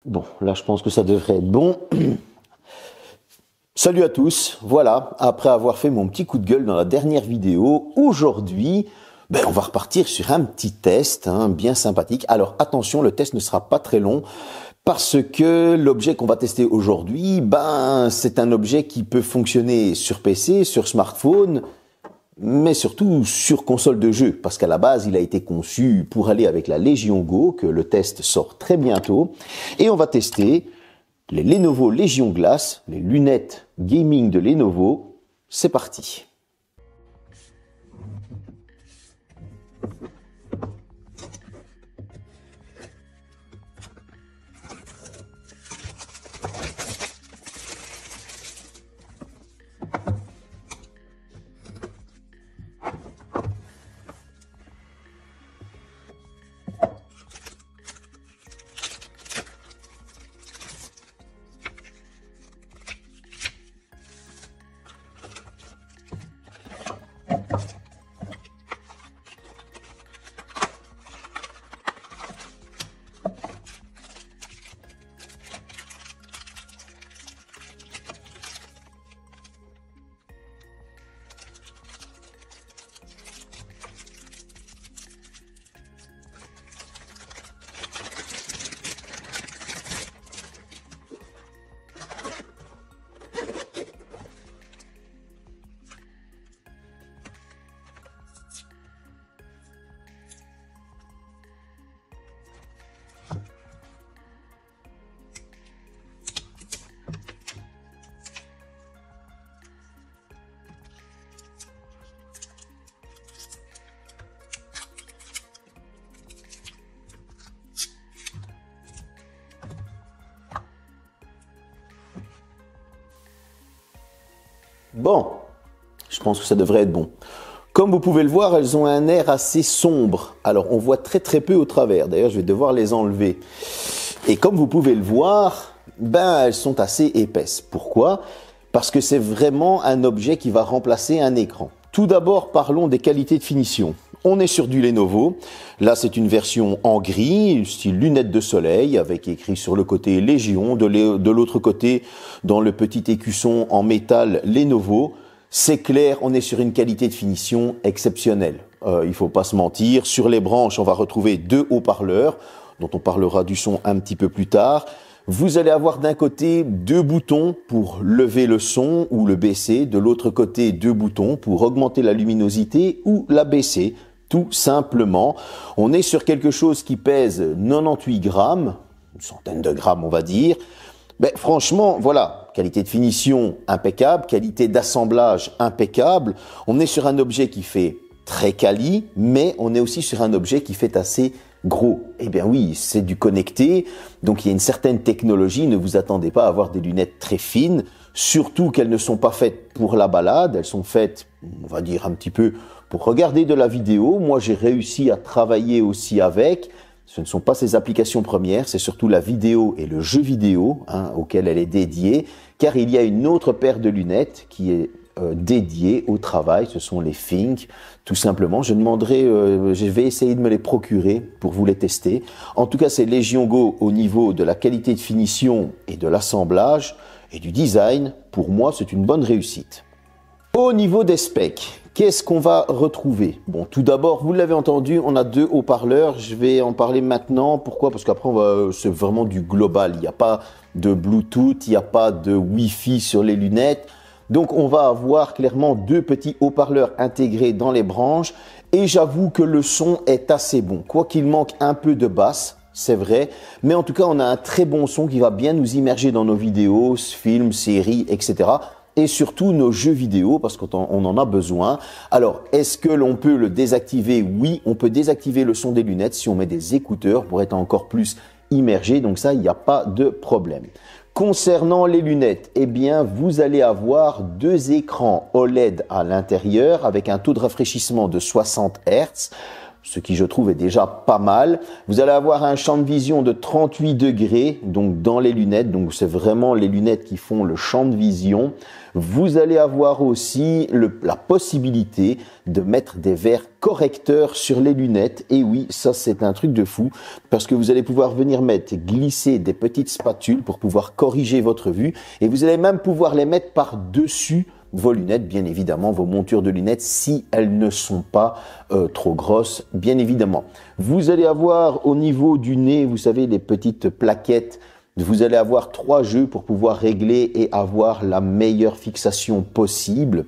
Bon, là je pense que ça devrait être bon. Salut à tous, voilà, après avoir fait mon petit coup de gueule dans la dernière vidéo, aujourd'hui, on va repartir sur un petit test bien sympathique. Alors attention, le test ne sera pas très long parce que l'objet qu'on va tester aujourd'hui, c'est un objet qui peut fonctionner sur PC, sur smartphone, mais surtout sur console de jeu, parce qu'à la base, il a été conçu pour aller avec la Legion Go, que le test sort très bientôt, et on va tester les Lenovo Legion Glass, les lunettes gaming de Lenovo. C'est parti. Bon, je pense que ça devrait être bon. Comme vous pouvez le voir, elles ont un air assez sombre. Alors, on voit très peu au travers. D'ailleurs, je vais devoir les enlever. Et comme vous pouvez le voir, elles sont assez épaisses. Pourquoi? Parce que c'est vraiment un objet qui va remplacer un écran. Tout d'abord, parlons des qualités de finition. On est sur du Lenovo. Là, c'est une version en gris, style lunettes de soleil, avec écrit sur le côté Légion, de l'autre côté, dans le petit écusson en métal Lenovo. C'est clair, on est sur une qualité de finition exceptionnelle. Il faut pas se mentir. Sur les branches, on va retrouver deux haut-parleurs, dont on parlera du son un petit peu plus tard. Vous allez avoir d'un côté deux boutons pour lever le son ou le baisser. De l'autre côté, deux boutons pour augmenter la luminosité ou la baisser. Tout simplement, on est sur quelque chose qui pèse 98 grammes, une centaine de grammes on va dire. Franchement, voilà, qualité de finition impeccable, qualité d'assemblage impeccable. On est sur un objet qui fait très quali, mais on est aussi sur un objet qui fait assez gros. Eh bien oui, c'est du connecté, donc il y a une certaine technologie. Ne vous attendez pas à avoir des lunettes très fines, surtout qu'elles ne sont pas faites pour la balade, elles sont faites, on va dire un petit peu pour regarder de la vidéo. Moi, j'ai réussi à travailler aussi avec. Ce ne sont pas ses applications premières, c'est surtout la vidéo et le jeu vidéo auquel elle est dédiée, car il y a une autre paire de lunettes qui est dédiée au travail. Ce sont les Think, tout simplement. Je vais essayer de me les procurer pour vous les tester. En tout cas, c'est Legion Go au niveau de la qualité de finition et de l'assemblage et du design. Pour moi, c'est une bonne réussite. Au niveau des specs, qu'est-ce qu'on va retrouver? Bon, tout d'abord, vous l'avez entendu, on a deux haut-parleurs. Je vais en parler maintenant. Pourquoi? Parce qu'après, c'est vraiment du global. Il n'y a pas de Bluetooth, il n'y a pas de Wi-Fi sur les lunettes. Donc, on va avoir clairement deux petits haut-parleurs intégrés dans les branches. Et j'avoue que le son est assez bon. Quoi qu'il manque un peu de basse, c'est vrai. Mais en tout cas, on a un très bon son qui va bien nous immerger dans nos vidéos, films, séries, etc. Et surtout nos jeux vidéo, parce qu'on en a besoin. Alors, est-ce que l'on peut le désactiver? Oui, on peut désactiver le son des lunettes si on met des écouteurs pour être encore plus immergé. Donc ça, il n'y a pas de problème. Concernant les lunettes, eh bien, vous allez avoir deux écrans OLED à l'intérieur avec un taux de rafraîchissement de 60 Hz. ce qui je trouve est déjà pas mal. Vous allez avoir un champ de vision de 38 degrés, donc dans les lunettes, donc c'est vraiment les lunettes qui font le champ de vision. Vous allez avoir aussi la possibilité de mettre des verres correcteurs sur les lunettes. Et oui, ça c'est un truc de fou, parce que vous allez pouvoir venir glisser des petites spatules pour pouvoir corriger votre vue, et vous allez même pouvoir les mettre par-dessus vos lunettes, bien évidemment, vos montures de lunettes, si elles ne sont pas trop grosses, bien évidemment. Vous allez avoir au niveau du nez, vous savez, les petites plaquettes. Vous allez avoir 3 jeux pour pouvoir régler et avoir la meilleure fixation possible.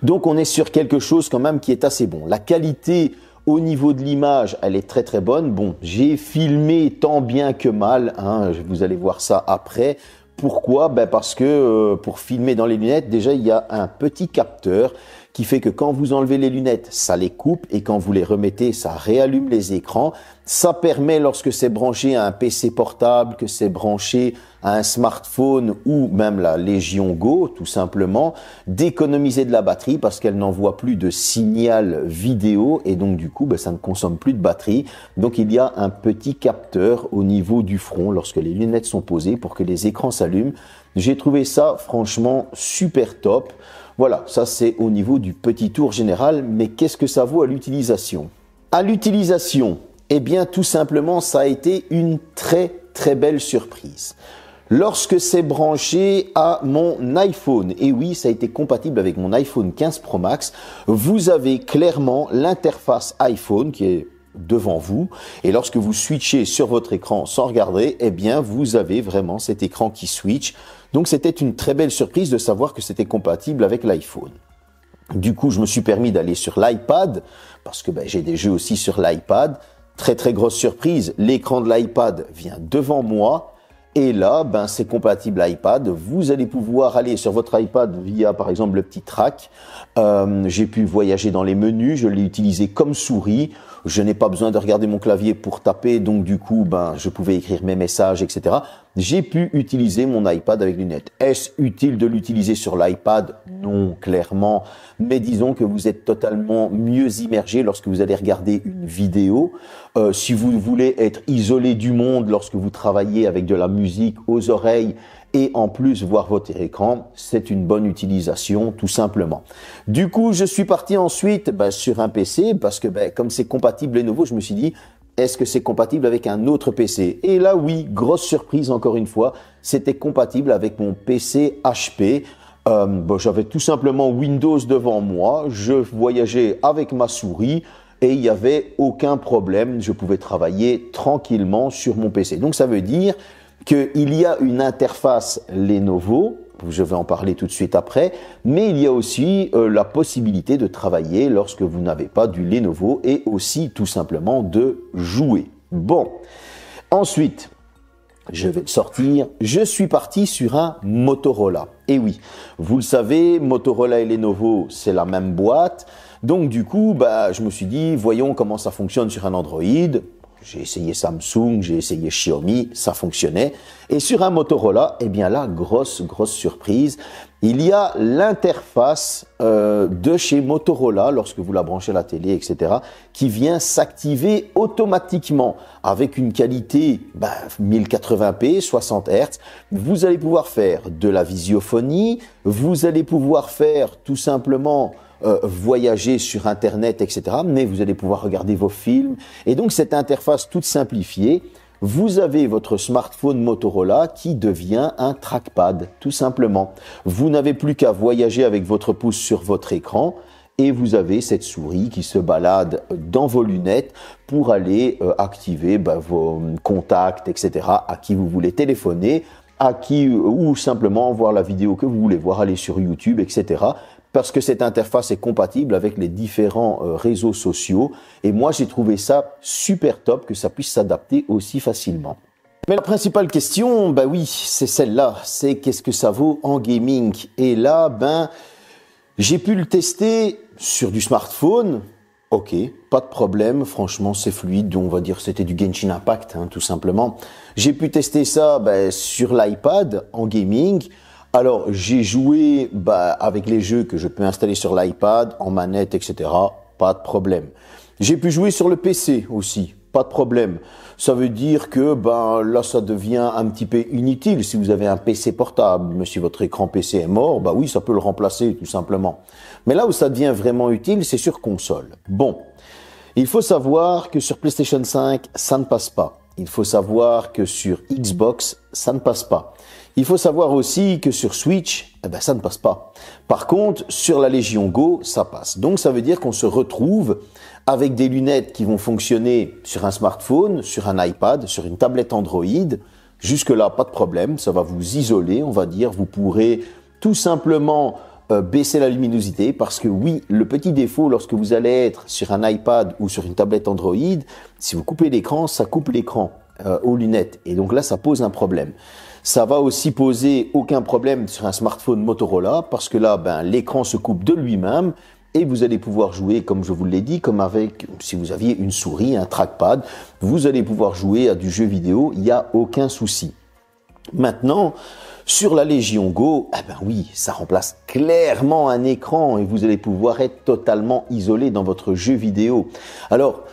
Donc, on est sur quelque chose quand même qui est assez bon. La qualité au niveau de l'image, elle est très très bonne. Bon, j'ai filmé tant bien que mal, hein, vous allez voir ça après. Pourquoi? Ben parce que pour filmer dans les lunettes, déjà il y a un petit capteur qui fait que quand vous enlevez les lunettes, ça les coupe, et quand vous les remettez, ça réallume les écrans. Ça permet, lorsque c'est branché à un PC portable, que c'est branché à un smartphone ou même la Légion Go, tout simplement, d'économiser de la batterie parce qu'elle n'envoie plus de signal vidéo, et donc du coup, ben, ça ne consomme plus de batterie. Donc il y a un petit capteur au niveau du front lorsque les lunettes sont posées pour que les écrans s'allument. J'ai trouvé ça franchement super top. Voilà, ça c'est au niveau du petit tour général, mais qu'est-ce que ça vaut à l'utilisation? À l'utilisation, eh bien tout simplement, ça a été une très très belle surprise. Lorsque c'est branché à mon iPhone, et oui, ça a été compatible avec mon iPhone 15 Pro Max, vous avez clairement l'interface iPhone qui est devant vous, et lorsque vous switchez sur votre écran sans regarder, eh bien vous avez vraiment cet écran qui switch. Donc c'était une très belle surprise de savoir que c'était compatible avec l'iPhone. Du coup, je me suis permis d'aller sur l'iPad, parce que j'ai des jeux aussi sur l'iPad. Très très grosse surprise, l'écran de l'iPad vient devant moi, et là, c'est compatible iPad. Vous allez pouvoir aller sur votre iPad via, par exemple, le petit track. J'ai pu voyager dans les menus, je l'ai utilisé comme souris. Je n'ai pas besoin de regarder mon clavier pour taper, donc du coup, je pouvais écrire mes messages, etc. J'ai pu utiliser mon iPad avec lunettes. Est-ce utile de l'utiliser sur l'iPad? Non, clairement. Mais disons que vous êtes totalement mieux immergé lorsque vous allez regarder une vidéo. Si vous voulez être isolé du monde lorsque vous travaillez avec de la musique aux oreilles, et en plus voir votre écran, c'est une bonne utilisation tout simplement. Du coup, je suis parti ensuite sur un PC parce que comme c'est compatible Lenovo, je me suis dit, est-ce que c'est compatible avec un autre PC? Et là, oui, grosse surprise encore une fois, c'était compatible avec mon PC HP. J'avais tout simplement Windows devant moi, je voyageais avec ma souris, et il n'y avait aucun problème, je pouvais travailler tranquillement sur mon PC. Donc ça veut dire qu'il y a une interface Lenovo, je vais en parler tout de suite après, mais il y a aussi la possibilité de travailler lorsque vous n'avez pas du Lenovo, et aussi tout simplement de jouer. Bon, ensuite, je vais sortir, je suis parti sur un Motorola. Et oui, vous le savez, Motorola et Lenovo, c'est la même boîte. Donc du coup, je me suis dit, voyons comment ça fonctionne sur un Android. J'ai essayé Samsung, j'ai essayé Xiaomi, ça fonctionnait. Et sur un Motorola, eh bien là, grosse surprise, il y a l'interface de chez Motorola, lorsque vous la branchez à la télé, etc., qui vient s'activer automatiquement avec une qualité 1080p, 60 Hz. Vous allez pouvoir faire de la visiophonie, vous allez pouvoir faire tout simplement voyager sur Internet, etc. Mais vous allez pouvoir regarder vos films. Et donc, cette interface toute simplifiée, vous avez votre smartphone Motorola qui devient un trackpad, tout simplement. Vous n'avez plus qu'à voyager avec votre pouce sur votre écran, et vous avez cette souris qui se balade dans vos lunettes pour aller activer vos contacts, etc., à qui vous voulez téléphoner, à qui ou simplement voir la vidéo que vous voulez voir, aller sur YouTube, etc., parce que cette interface est compatible avec les différents réseaux sociaux. Et moi, j'ai trouvé ça super top que ça puisse s'adapter aussi facilement. Mais la principale question, oui, c'est celle-là. C'est qu'est-ce que ça vaut en gaming? Et là, j'ai pu le tester sur du smartphone. Ok, pas de problème. Franchement, c'est fluide. On va dire que c'était du Genshin Impact, tout simplement. J'ai pu tester ça sur l'iPad en gaming. Alors, j'ai joué avec les jeux que je peux installer sur l'iPad, en manette, etc. Pas de problème. J'ai pu jouer sur le PC aussi, pas de problème. Ça veut dire que là ça devient un petit peu inutile si vous avez un PC portable, mais si votre écran PC est mort, oui ça peut le remplacer tout simplement. Mais là où ça devient vraiment utile, c'est sur console. Bon, il faut savoir que sur PlayStation 5, ça ne passe pas. Il faut savoir que sur Xbox, ça ne passe pas. Il faut savoir aussi que sur Switch, ça ne passe pas. Par contre, sur la Legion Go, ça passe. Donc ça veut dire qu'on se retrouve avec des lunettes qui vont fonctionner sur un smartphone, sur un iPad, sur une tablette Android. Jusque-là, pas de problème, ça va vous isoler, on va dire. Vous pourrez tout simplement baisser la luminosité parce que oui, le petit défaut lorsque vous allez être sur un iPad ou sur une tablette Android, si vous coupez l'écran, ça coupe l'écran aux lunettes. Et donc là, ça pose un problème. Ça va aussi poser aucun problème sur un smartphone Motorola parce que là, l'écran se coupe de lui-même et vous allez pouvoir jouer, comme je vous l'ai dit, comme avec, si vous aviez une souris, un trackpad, vous allez pouvoir jouer à du jeu vidéo, il n'y a aucun souci. Maintenant, sur la Legion Go, oui, ça remplace clairement un écran et vous allez pouvoir être totalement isolé dans votre jeu vidéo. Alors,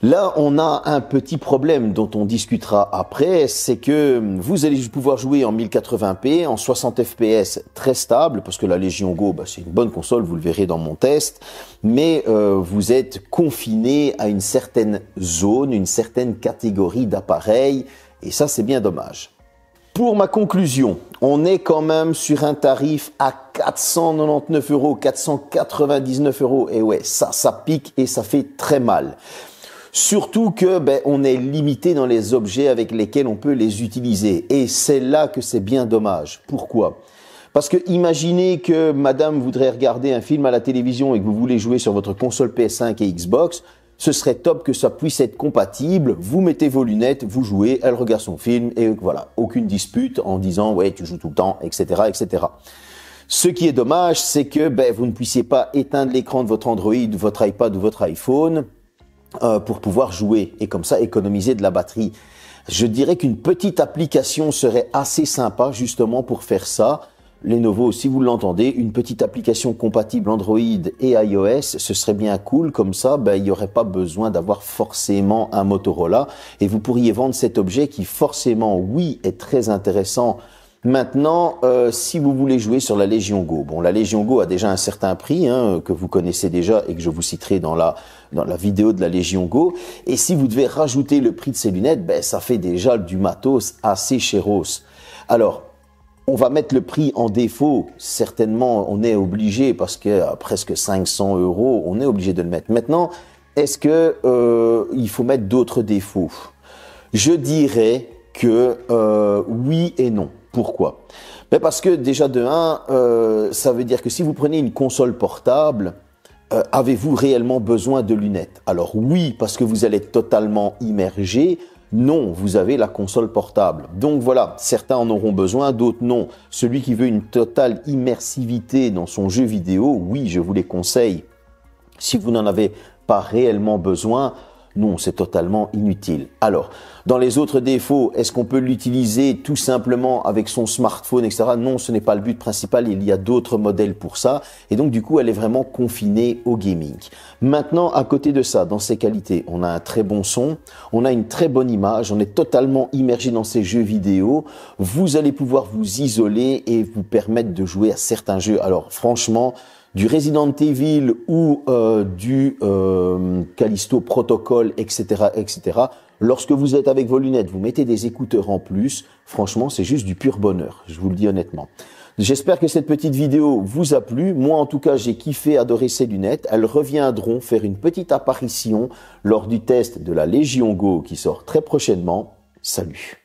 là, on a un petit problème dont on discutera après, c'est que vous allez pouvoir jouer en 1080p, en 60 fps très stable, parce que la Legion Go, c'est une bonne console, vous le verrez dans mon test, mais vous êtes confiné à une certaine zone, une certaine catégorie d'appareils, et ça, c'est bien dommage. Pour ma conclusion, on est quand même sur un tarif à 499 €, 499 €, et ouais, ça pique et ça fait très mal. Surtout que on est limité dans les objets avec lesquels on peut les utiliser. Et c'est là que c'est bien dommage. Pourquoi ? Parce que imaginez que madame voudrait regarder un film à la télévision et que vous voulez jouer sur votre console PS5 et Xbox, ce serait top que ça puisse être compatible. Vous mettez vos lunettes, vous jouez, elle regarde son film et voilà, aucune dispute en disant ouais tu joues tout le temps, etc., etc. Ce qui est dommage, c'est que vous ne puissiez pas éteindre l'écran de votre Android, votre iPad ou votre iPhone pour pouvoir jouer et comme ça économiser de la batterie. Je dirais qu'une petite application serait assez sympa justement pour faire ça. Lenovo, si vous l'entendez, une petite application compatible Android et iOS, ce serait bien cool. Comme ça, il n'y aurait pas besoin d'avoir forcément un Motorola et vous pourriez vendre cet objet qui forcément, oui, est très intéressant. Maintenant, si vous voulez jouer sur la Legion Go, la Legion Go a déjà un certain prix que vous connaissez déjà et que je vous citerai dans la vidéo de la Legion Go. Et si vous devez rajouter le prix de ces lunettes, ça fait déjà du matos assez chéros. Alors, on va mettre le prix en défaut, certainement on est obligé parce qu'à presque 500 €, on est obligé de le mettre. Maintenant, est-ce que il faut mettre d'autres défauts? Je dirais que oui et non. Pourquoi? Parce que déjà de 1, ça veut dire que si vous prenez une console portable, avez-vous réellement besoin de lunettes? Alors oui, parce que vous allez être totalement immergé. Non, vous avez la console portable. Donc voilà, certains en auront besoin, d'autres non. Celui qui veut une totale immersivité dans son jeu vidéo, oui, je vous les conseille. Si vous n'en avez pas réellement besoin, non, c'est totalement inutile. Alors, dans les autres défauts, est-ce qu'on peut l'utiliser tout simplement avec son smartphone, etc. Non, ce n'est pas le but principal, il y a d'autres modèles pour ça. Et donc, du coup, elle est vraiment confinée au gaming. Maintenant, à côté de ça, dans ses qualités, on a un très bon son, on a une très bonne image, on est totalement immergé dans ces jeux vidéo. Vous allez pouvoir vous isoler et vous permettre de jouer à certains jeux. Alors, franchement, du Resident Evil ou du Callisto Protocol, etc., etc. Lorsque vous êtes avec vos lunettes, vous mettez des écouteurs en plus. Franchement, c'est juste du pur bonheur. Je vous le dis honnêtement. J'espère que cette petite vidéo vous a plu. Moi, en tout cas, j'ai kiffé, adoré ces lunettes. Elles reviendront faire une petite apparition lors du test de la Legion Go qui sort très prochainement. Salut!